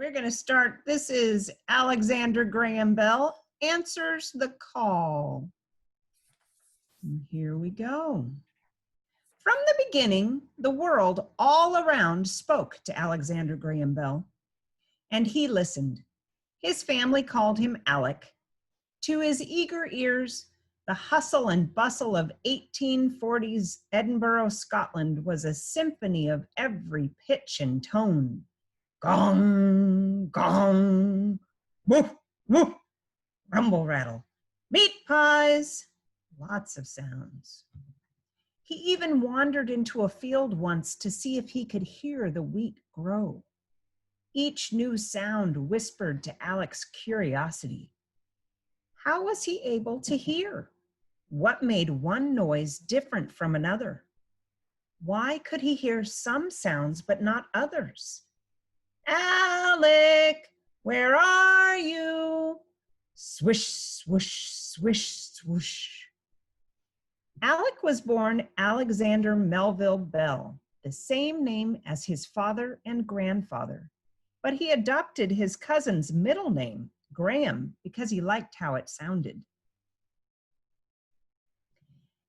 We're going to start. This is Alexander Graham Bell Answers the Call. And here we go. From the beginning, the world all around spoke to Alexander Graham Bell, and he listened. His family called him Alec. To his eager ears, the hustle and bustle of 1840s Edinburgh, Scotland was a symphony of every pitch and tone. Gong, gong, woof, woof, rumble, rattle, meat pies, lots of sounds. He even wandered into a field once to see if he could hear the wheat grow. Each new sound whispered to Alec's curiosity. How was he able to hear? What made one noise different from another? Why could he hear some sounds but not others? Alec, where are you? Swish, swoosh, swish, swoosh. Alec was born Alexander Melville Bell, the same name as his father and grandfather, but he adopted his cousin's middle name, Graham, because he liked how it sounded.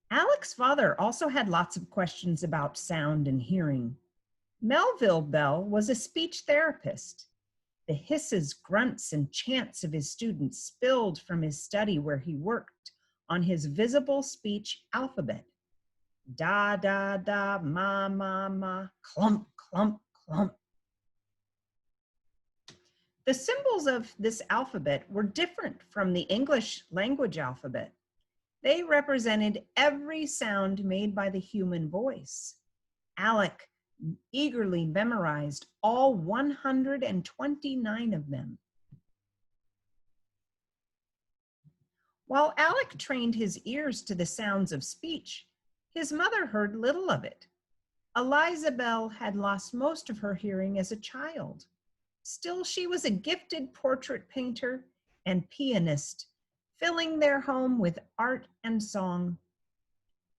Alec's father also had lots of questions about sound and hearing. Melville Bell was a speech therapist. The hisses, grunts, and chants of his students spilled from his study where he worked on his visible speech alphabet. Da, da, da, ma, ma, ma, clump, clump, clump. The symbols of this alphabet were different from the English language alphabet. They represented every sound made by the human voice. Alec eagerly memorized all 129 of them. While Alec trained his ears to the sounds of speech, his mother heard little of it. Eliza Bell had lost most of her hearing as a child. Still, she was a gifted portrait painter and pianist, filling their home with art and song.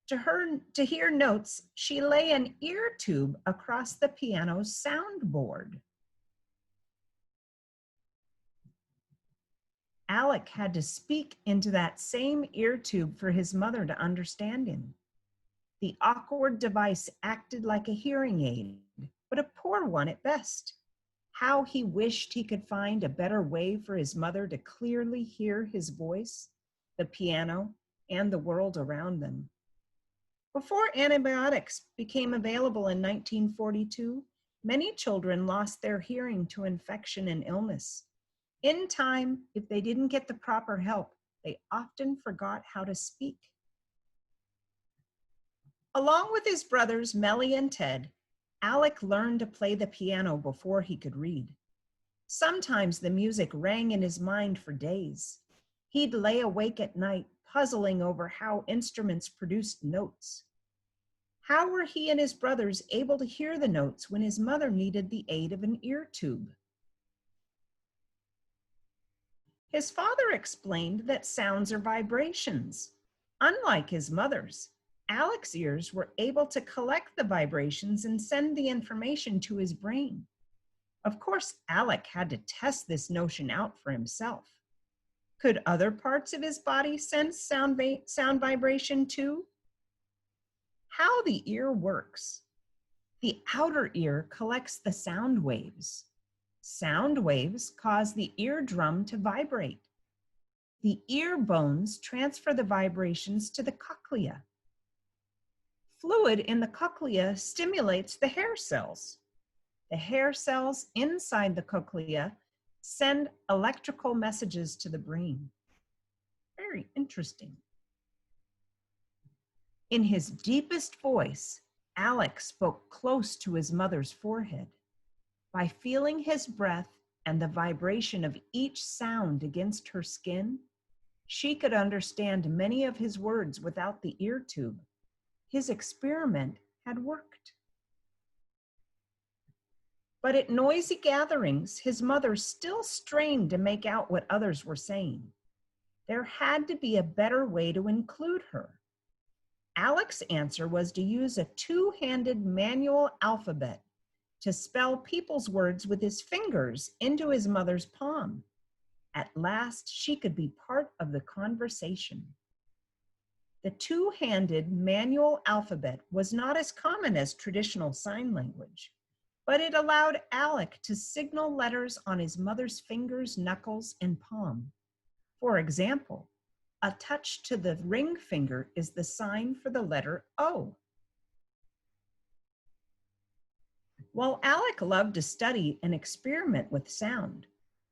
To hear notes, she lay an ear tube across the piano's soundboard. Alec had to speak into that same ear tube for his mother to understand him. The awkward device acted like a hearing aid, but a poor one at best. How he wished he could find a better way for his mother to clearly hear his voice, the piano, and the world around them. Before antibiotics became available in 1942, many children lost their hearing to infection and illness. In time, if they didn't get the proper help, they often forgot how to speak. Along with his brothers, Melly and Ted, Alec learned to play the piano before he could read. Sometimes the music rang in his mind for days. He'd lay awake at night, puzzling over how instruments produced notes. How were he and his brothers able to hear the notes when his mother needed the aid of an ear tube? His father explained that sounds are vibrations. Unlike his mother's, Alec's ears were able to collect the vibrations and send the information to his brain. Of course, Alec had to test this notion out for himself. Could other parts of his body sense sound vibration too? How the ear works. The outer ear collects the sound waves. Sound waves cause the eardrum to vibrate. The ear bones transfer the vibrations to the cochlea. Fluid in the cochlea stimulates the hair cells. The hair cells inside the cochlea send electrical messages to the brain. Very interesting. In his deepest voice, Alec spoke close to his mother's forehead. By feeling his breath and the vibration of each sound against her skin, she could understand many of his words without the ear tube. His experiment had worked. But at noisy gatherings, his mother still strained to make out what others were saying. There had to be a better way to include her. Alec's answer was to use a two-handed manual alphabet to spell people's words with his fingers into his mother's palm. At last, she could be part of the conversation. The two-handed manual alphabet was not as common as traditional sign language, but it allowed Alec to signal letters on his mother's fingers, knuckles, and palm. For example, a touch to the ring finger is the sign for the letter O. While Alec loved to study and experiment with sound,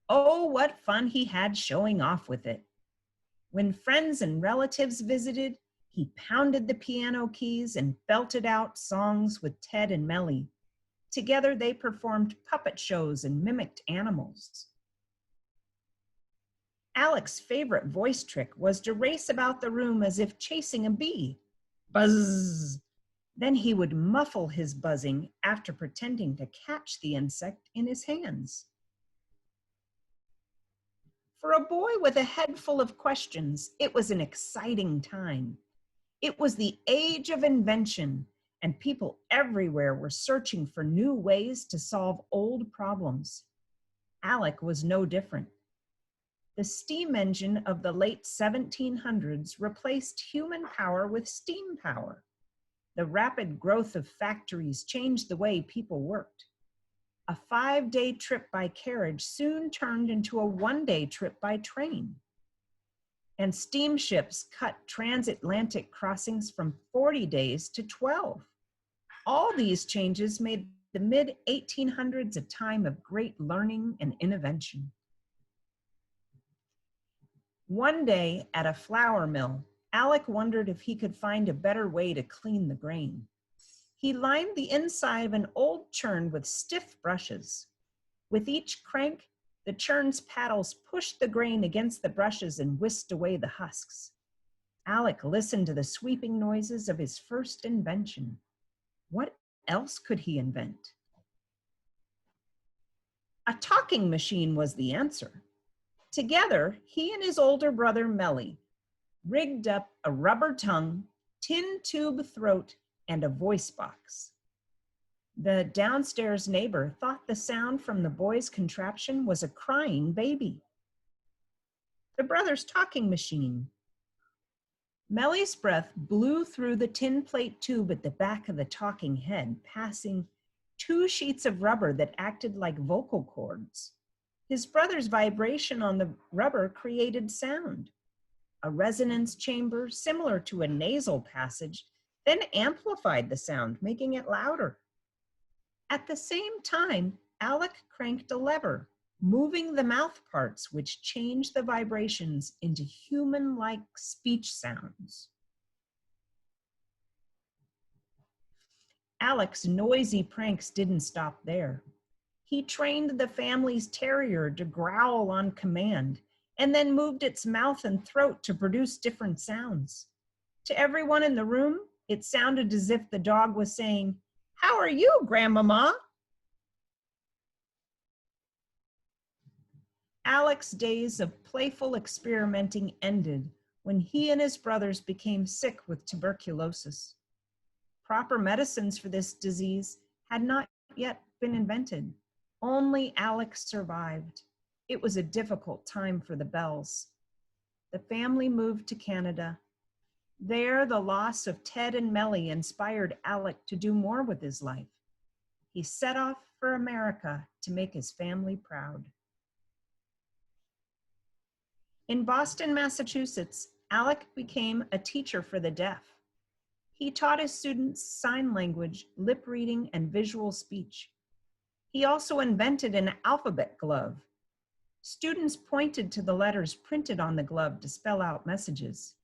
oh, what fun he had showing off with it. When friends and relatives visited, he pounded the piano keys and belted out songs with Ted and Melly. Together they performed puppet shows and mimicked animals. Alec's favorite voice trick was to race about the room as if chasing a bee. Buzz! Then he would muffle his buzzing after pretending to catch the insect in his hands. For a boy with a head full of questions, it was an exciting time. It was the age of invention, and people everywhere were searching for new ways to solve old problems. Alec was no different. The steam engine of the late 1700s replaced human power with steam power. The rapid growth of factories changed the way people worked. A 5-day trip by carriage soon turned into a 1-day trip by train. And steamships cut transatlantic crossings from 40 days to 12. All these changes made the mid-1800s a time of great learning and innovation. One day at a flour mill, Alec wondered if he could find a better way to clean the grain. He lined the inside of an old churn with stiff brushes. With each crank, the churn's paddles pushed the grain against the brushes and whisked away the husks. Alec listened to the sweeping noises of his first invention. What else could he invent? A talking machine was the answer. Together, he and his older brother, Melly, rigged up a rubber tongue, tin tube throat, and a voice box. The downstairs neighbor thought the sound from the boy's contraption was a crying baby. The brothers' talking machine. Melly's breath blew through the tin plate tube at the back of the talking head, passing 2 sheets of rubber that acted like vocal cords. His brother's vibration on the rubber created sound. A resonance chamber similar to a nasal passage then amplified the sound, making it louder. At the same time, Alec cranked a lever, moving the mouth parts, which changed the vibrations into human-like speech sounds. Alec's noisy pranks didn't stop there. He trained the family's terrier to growl on command, and then moved its mouth and throat to produce different sounds. To everyone in the room, it sounded as if the dog was saying, "How are you, Grandmama?" Alec's days of playful experimenting ended when he and his brothers became sick with tuberculosis. Proper medicines for this disease had not yet been invented. Only Alec survived. It was a difficult time for the Bells. The family moved to Canada. There, the loss of Ted and Melly inspired Alec to do more with his life. He set off for America to make his family proud. In Boston, Massachusetts, Alec became a teacher for the deaf. He taught his students sign language, lip reading, and visual speech. He also invented an alphabet glove. Students pointed to the letters printed on the glove to spell out messages.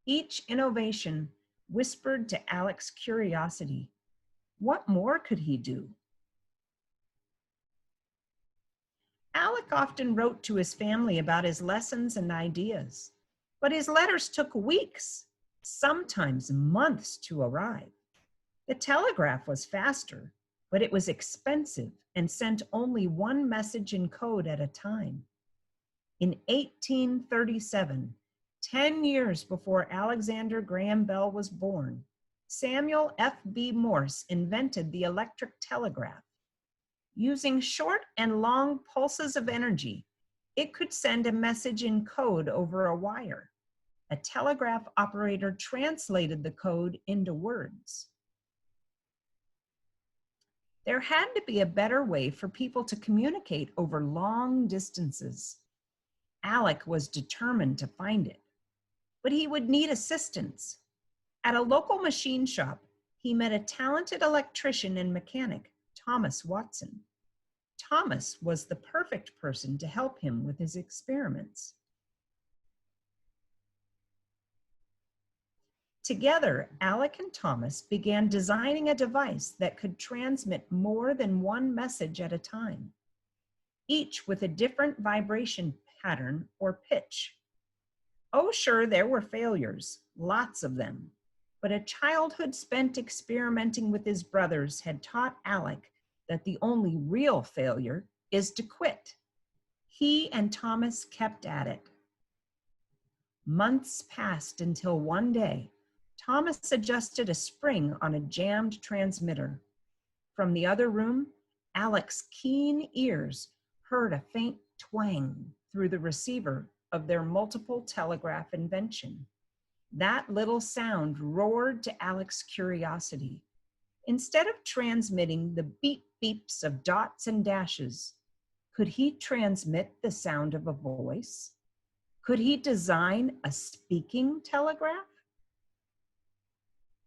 Each innovation whispered to Alec's curiosity. What more could he do? Alec often wrote to his family about his lessons and ideas, but his letters took weeks, sometimes months to arrive. The telegraph was faster, but it was expensive and sent only one message in code at a time. In 1837, 10 years before Alexander Graham Bell was born, Samuel F.B. Morse invented the electric telegraph. Using short and long pulses of energy, it could send a message in code over a wire. A telegraph operator translated the code into words. There had to be a better way for people to communicate over long distances. Alec was determined to find it, but he would need assistance. At a local machine shop, he met a talented electrician and mechanic, Thomas Watson. Thomas was the perfect person to help him with his experiments. Together, Alec and Thomas began designing a device that could transmit more than one message at a time, each with a different vibration pattern or pitch. Oh, sure, there were failures, lots of them, but a childhood spent experimenting with his brothers had taught Alec that the only real failure is to quit. He and Thomas kept at it. Months passed until one day, Thomas adjusted a spring on a jammed transmitter. From the other room, Alec's keen ears heard a faint twang through the receiver of their multiple telegraph invention. That little sound roared to Alec's curiosity. Instead of transmitting the beep beeps of dots and dashes, could he transmit the sound of a voice? Could he design a speaking telegraph?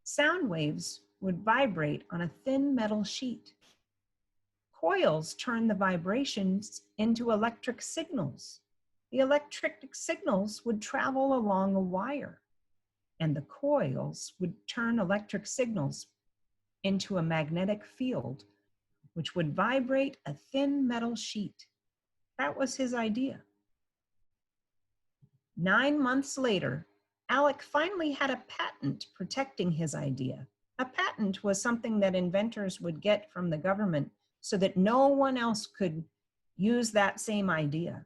Sound waves would vibrate on a thin metal sheet. Coils turn the vibrations into electric signals. The electric signals would travel along a wire, and the coils would turn electric signals into a magnetic field, which would vibrate a thin metal sheet. That was his idea. 9 months later, Alec finally had a patent protecting his idea. A patent was something that inventors would get from the government so that no one else could use that same idea.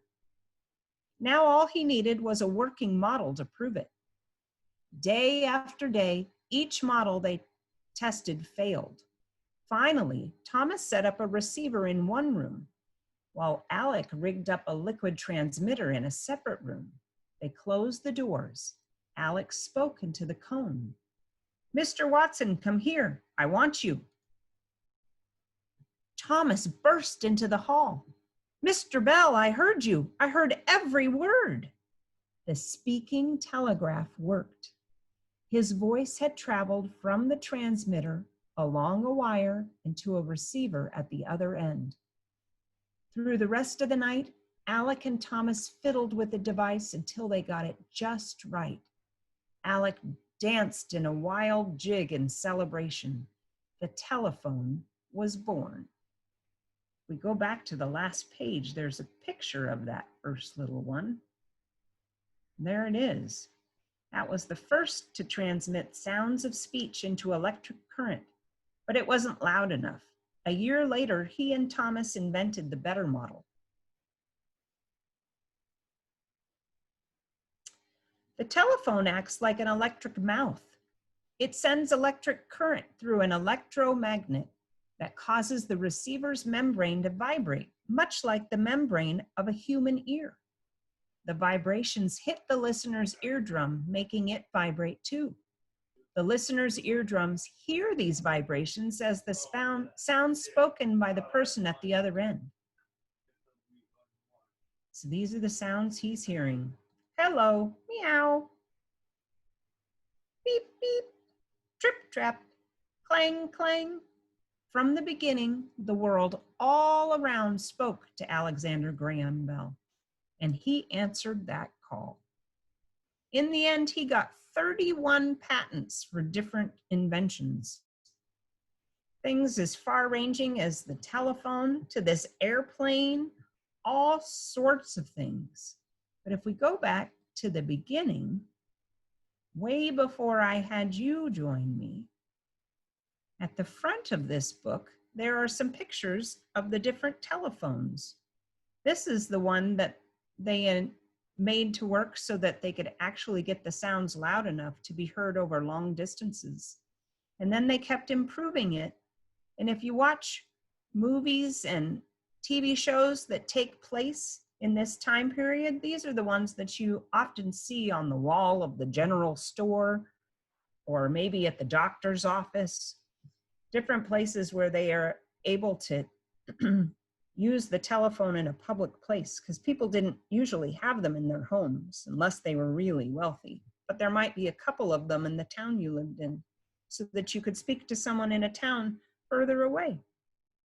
Now all he needed was a working model to prove it. Day after day, each model they tested failed. Finally, Thomas set up a receiver in one room, while Alec rigged up a liquid transmitter in a separate room. They closed the doors. Alec spoke into the cone. "Mr. Watson, come here. I want you." Thomas burst into the hall. "Mr. Bell, I heard you. I heard every word." The speaking telegraph worked. His voice had traveled from the transmitter along a wire into a receiver at the other end. Through the rest of the night, Alec and Thomas fiddled with the device until they got it just right. Alec danced in a wild jig in celebration. The telephone was born. We go back to the last page. There's a picture of that first little one. There it is. That was the first to transmit sounds of speech into electric current, but it wasn't loud enough. A year later, he and Thomas invented the better model. The telephone acts like an electric mouth. It sends electric current through an electromagnet that causes the receiver's membrane to vibrate, much like the membrane of a human ear. The vibrations hit the listener's eardrum, making it vibrate too. The listener's eardrums hear these vibrations as the sounds spoken by the person at the other end. So these are the sounds he's hearing. Hello, meow. Beep, beep, trip, trap, clang, clang. From the beginning, the world all around spoke to Alexander Graham Bell, and he answered that call. In the end, he got 31 patents for different inventions. Things as far-ranging as the telephone to this airplane, all sorts of things. But if we go back to the beginning, way before I had you join me, at the front of this book, there are some pictures of the different telephones. This is the one that they made to work so that they could actually get the sounds loud enough to be heard over long distances. And then they kept improving it. And if you watch movies and TV shows that take place in this time period, these are the ones that you often see on the wall of the general store or maybe at the doctor's office, different places where they are able to use the telephone in a public place, because people didn't usually have them in their homes unless they were really wealthy. But there might be a couple of them in the town you lived in so that you could speak to someone in a town further away.